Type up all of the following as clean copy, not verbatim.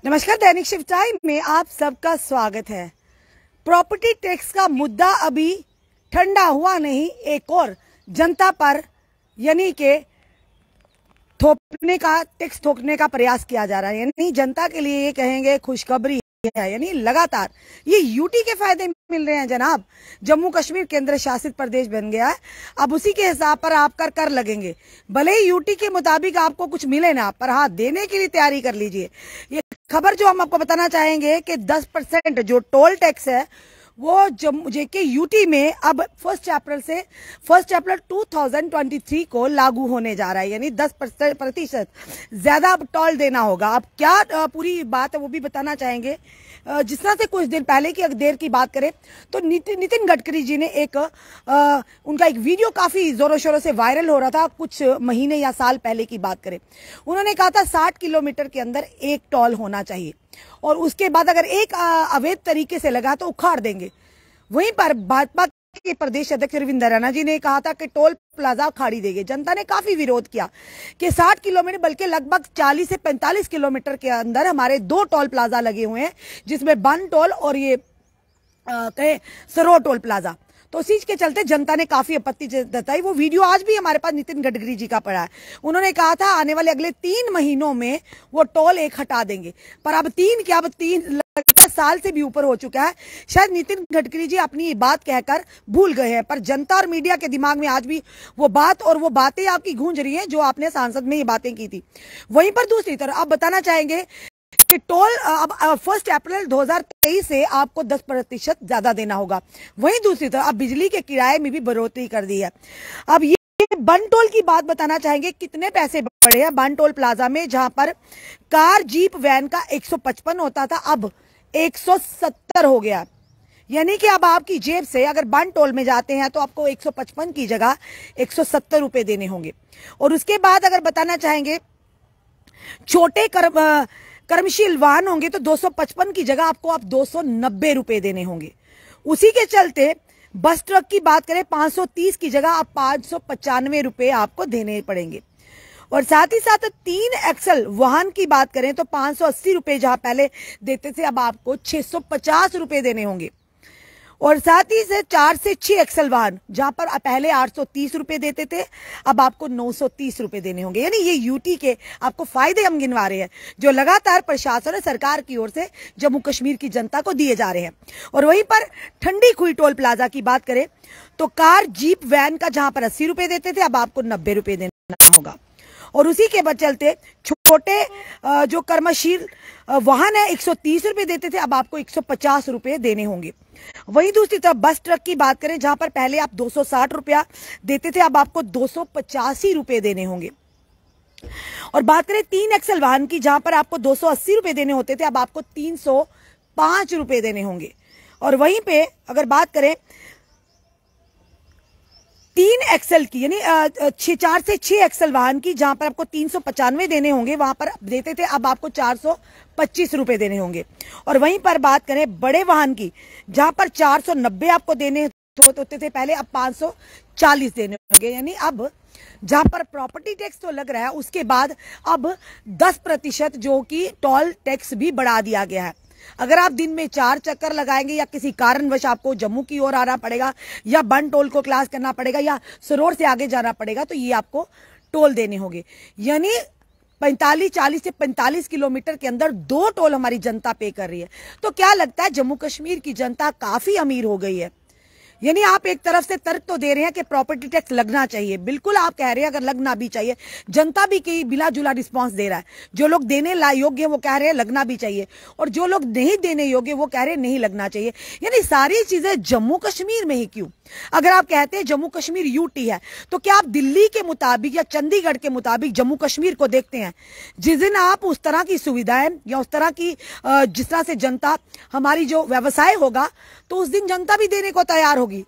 नमस्कार, दैनिक shift time में आप सबका स्वागत है। प्रॉपर्टी टैक्स का मुद्दा अभी ठंडा हुआ नहीं, एक और जनता पर यानी के टैक्स थोपने का प्रयास किया जा रहा है। यानी जनता के लिए ये कहेंगे खुशखबरी है, यानी लगातार ये यूटी के फायदे मिल रहे हैं जनाब। जम्मू कश्मीर केंद्र शासित प्रदेश बन गया है, अब उसी के हिसाब पर आप कर लगेंगे। भले ही यूटी के मुताबिक आपको कुछ मिले ना, पर हाँ देने के लिए तैयारी कर लीजिए। ये खबर जो हम आपको बताना चाहेंगे कि 10% जो टोल टैक्स है वो जेके यूटी में अब 1 अप्रैल 2023 को लागू होने जा रहा है। यानी 10% ज्यादा अब टोल देना होगा। अब क्या पूरी बात है वो भी बताना चाहेंगे। जिस तरह से कुछ दिन पहले की अगर देर की बात करें तो नितिन गडकरी जी ने उनका एक वीडियो काफी जोरों शोरों से वायरल हो रहा था। कुछ महीने या साल पहले की बात करें, उन्होंने कहा था 60 किलोमीटर के अंदर एक टोल होना चाहिए और उसके बाद अगर एक अवैध तरीके से लगा तो उखाड़ देंगे। वहीं पर भाजपा के प्रदेश अध्यक्ष रविंद्र रैना जी ने कहा था कि टोल प्लाजा उखाड़ी देंगे। जनता ने काफी विरोध किया कि 60 किलोमीटर बल्कि लगभग 40 से 45 किलोमीटर के अंदर हमारे 2 टोल प्लाजा लगे हुए हैं, जिसमें बन टोल और ये सरोर टोल प्लाजा। तो इसी के चलते जनता ने काफी आपत्ति जताई। वो वीडियो आज भी हमारे पास नितिन गडकरी जी का पड़ा है। उन्होंने कहा था आने वाले अगले 3 महीनों में वो टोल एक हटा देंगे, पर अब 3 साल से भी ऊपर हो चुका है। शायद नितिन गडकरी जी अपनी बात कहकर भूल गए हैं, पर जनता और मीडिया के दिमाग में आज भी वो बात और वो बातें आपकी गूंज रही हैं जो आपने संसद में ये बातें की थी। वहीं पर दूसरी तरफ आप बताना चाहेंगे कि टोल अब 1 अप्रैल 2023 से आपको 10% ज्यादा देना होगा। वहीं दूसरी तरफ अब बिजली के किराए में भी बढ़ोतरी कर दी है। अब ये बन टोल की बात बताना चाहेंगे, कितने पैसे बढ़े हैं बन टोल प्लाजा में। जहां पर कार जीप वैन का 155 होता था, अब 170 हो गया। यानी कि अब आपकी जेब से अगर बन टोल में जाते हैं तो आपको 155 की जगह 170 रुपए देने होंगे। और उसके बाद अगर बताना चाहेंगे छोटे कर्मशील वाहन होंगे तो 255 की जगह आपको अब 290 रुपए देने होंगे। उसी के चलते बस ट्रक की बात करें 530 की जगह अब 595 रुपए आपको देने पड़ेंगे। और साथ ही साथ 3 एक्सल वाहन की बात करें तो 580 रुपए जहां पहले देते थे अब आपको 650 रुपए देने होंगे। और साथ ही से 4 से 6 एक्सल वाहन जहां पर पहले 830 रुपए देते थे अब आपको 930 रुपए देने होंगे। यानी ये यूटी के आपको फायदे हम गिनवा रहे हैं जो लगातार प्रशासन और सरकार की ओर से जम्मू कश्मीर की जनता को दिए जा रहे हैं। और वहीं पर ठंडी खुई टोल प्लाजा की बात करें तो कार जीप वैन का जहां पर 80 रुपए देते थे अब आपको 90 रुपए देना होगा। और उसी के बाद चलते छोटे जो कर्मशील वाहन है 130 रुपए देते थे अब आपको 150 रुपए देने होंगे। वहीं दूसरी तरफ बस ट्रक की बात करें जहां पर पहले आप 260 रुपया देते थे अब आपको 285 रुपए देने होंगे। और बात करें 3 एक्सल वाहन की जहां पर आपको 280 रुपए देने होते थे अब आपको 305 रुपए देने होंगे। और वहीं पे अगर बात करें 3 एक्सल की यानी 4 से 6 एक्सल वाहन की जहां पर आपको 395 देने होंगे वहां पर देते थे अब आपको 425 रुपए देने होंगे। और वहीं पर बात करें बड़े वाहन की जहां पर 490 आपको देने होते थे पहले अब 540 देने होंगे। यानी अब जहां पर प्रॉपर्टी टैक्स तो लग रहा है उसके बाद अब 10% जो कि टोल टैक्स भी बढ़ा दिया गया है। अगर आप दिन में 4 चक्कर लगाएंगे या किसी कारणवश आपको जम्मू की ओर आना पड़ेगा या बन टोल को क्रॉस करना पड़ेगा या सरोर से आगे जाना पड़ेगा तो ये आपको टोल देने होंगे। यानी 40 से 45 किलोमीटर के अंदर 2 टोल हमारी जनता पे कर रही है। तो क्या लगता है जम्मू कश्मीर की जनता काफी अमीर हो गई है। यानी आप एक तरफ से तर्क तो दे रहे हैं कि प्रॉपर्टी टैक्स लगना चाहिए, बिल्कुल आप कह रहे हैं अगर लगना भी चाहिए। जनता भी कई बिला जुला रिस्पांस दे रहा है। जो लोग देने योग्य वो कह रहे हैं लगना भी चाहिए और जो लोग नहीं देने योग्य वो कह रहे हैं नहीं लगना चाहिए। यानी सारी चीजें जम्मू कश्मीर में ही क्यों? अगर आप कहते हैं जम्मू कश्मीर यूटी है तो क्या आप दिल्ली के मुताबिक या चंडीगढ़ के मुताबिक जम्मू कश्मीर को देखते हैं? जिस दिन आप उस तरह की सुविधाएं या उस तरह की जिस तरह से जनता हमारी जो व्यवसाय होगा तो उस दिन जनता भी देने को तैयार होगी,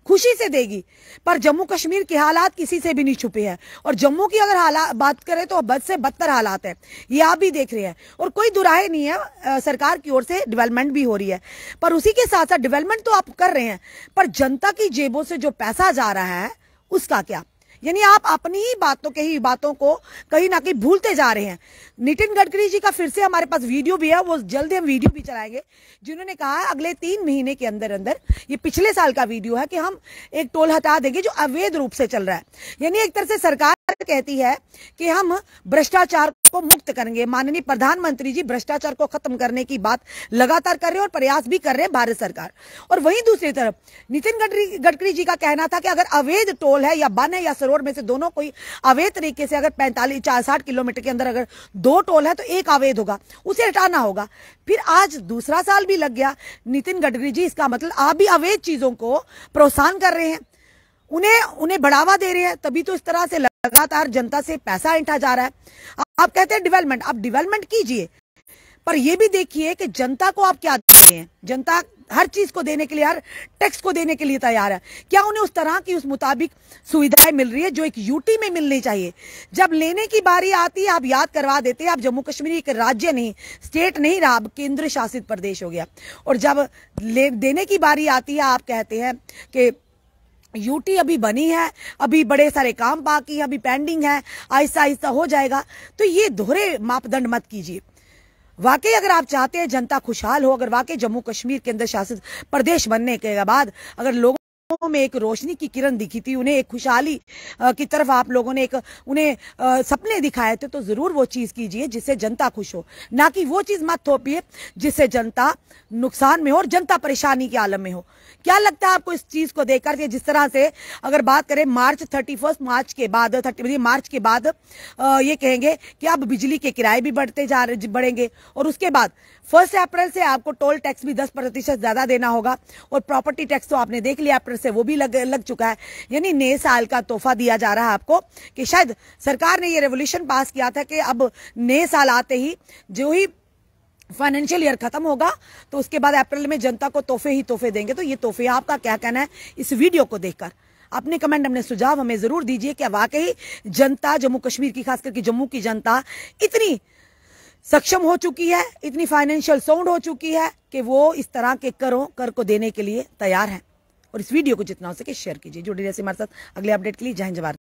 खुशी से देगी। पर जम्मू कश्मीर के हालात किसी से भी नहीं छुपे हैं और जम्मू की अगर हालात बात करें तो बद से बदतर हालात है, ये आप भी देख रहे हैं। और कोई दुराहे नहीं है, सरकार की ओर से डेवलपमेंट भी हो रही है, पर उसी के साथ साथ डेवलपमेंट तो आप कर रहे हैं पर जनता की जेबों से जो पैसा जा रहा है उसका क्या? यानी आप अपनी ही बातों को कहीं ना कहीं भूलते जा रहे हैं। नितिन गडकरी जी का फिर से हमारे पास वीडियो भी है, वो जल्द हम वीडियो भी चलाएंगे, जिन्होंने कहा है अगले 3 महीने के अंदर अंदर, ये पिछले साल का वीडियो है, कि हम एक टोल हटा देंगे जो अवैध रूप से चल रहा है। यानी एक तरह से सरकार कहती है कि हम भ्रष्टाचार को मुक्त करेंगे। माननीय प्रधानमंत्री जी भ्रष्टाचार को खत्म करने की बात लगातार कर रहे हैं और प्रयास भी कर रहे हैं भारत सरकार। और वहीं दूसरी तरफ नितिन गडकरी जी का कहना था कि अगर अवैध टोल है या बन है या सरोवर में से दोनों कोई अवैध तरीके से, अगर 45-60 किलोमीटर के अंदर अगर 2 टोल है तो एक अवैध होगा, उसे हटाना होगा। फिर आज दूसरा साल भी लग गया नितिन गडकरी जी, इसका मतलब आप भी अवैध चीजों को प्रोत्साहन कर रहे हैं, उन्हें बढ़ावा दे रहे हैं, तभी तो इस तरह से लगातार जनता से पैसा ऐंठा जा रहा है। आप कहते हैं डेवलपमेंट, आप डेवलपमेंट कीजिए, पर यह भी देखिए कि जनता को आप क्या दे रहे हैं। जनता हर चीज को देने के लिए, हर टैक्स को देने के लिए तैयार है। क्या उन्हें उस तरह की उस मुताबिक सुविधाएं मिल रही है जो एक यूटी में मिलनी चाहिए? जब लेने की बारी आती है आप याद करवा देते हैं, आप जम्मू कश्मीर एक राज्य नहीं, स्टेट नहीं रहा, अब केंद्र शासित प्रदेश हो गया। और जब देने की बारी आती है आप कहते हैं कि यूटी अभी बनी है, अभी बड़े सारे काम बाकी है, अभी पेंडिंग है, आहिस्ता आहिस्ता हो जाएगा। तो ये दोहरे मापदंड मत कीजिए। वाकई अगर आप चाहते हैं जनता खुशहाल हो, अगर वाकई जम्मू कश्मीर केंद्र शासित प्रदेश बनने के बाद अगर लोगों में एक रोशनी की किरण दिखी थी, उन्हें एक खुशहाली की तरफ आप लोगों ने उन्हें सपने दिखाए थे, तो जरूर वो चीज कीजिए जिससे जनता खुश हो, ना कि वो चीज मत थोपिए जिससे जनता नुकसान में हो और जनता परेशानी के आलम में हो। क्या लगता है आपको इस चीज को देखकर कि जिस तरह से अगर बात करें मार्च 31 मार्च के बाद, 30 मार्च के बाद ये कहेंगे कि अब बिजली के किराए भी बढ़ेंगे और उसके बाद 1 अप्रैल से आपको टोल टैक्स भी 10% ज्यादा देना होगा और प्रॉपर्टी टैक्स तो आपने देख लिया अप्रैल से वो भी लग चुका है। यानी नए साल का तोहफा दिया जा रहा है आपको, कि शायद सरकार ने ये रेवोल्यूशन पास किया था कि अब नए साल आते ही जो ही फाइनेंशियल ईयर खत्म होगा तो उसके बाद अप्रैल में जनता को तोहफे ही तोहफे देंगे। तो ये तोहफे, आपका क्या कहना है इस वीडियो को देखकर? अपने कमेंट, अपने सुझाव हमें जरूर दीजिए। क्या वाकई जनता, जम्मू कश्मीर की, खास करके जम्मू की जनता इतनी सक्षम हो चुकी है, इतनी फाइनेंशियल साउंड हो चुकी है कि वो इस तरह के कर को देने के लिए तैयार है? और इस वीडियो को जितना हो सके शेयर कीजिए। जुड़े रहिए हमारे साथ अगले अपडेट के लिए। जय हिंद, जय भारत।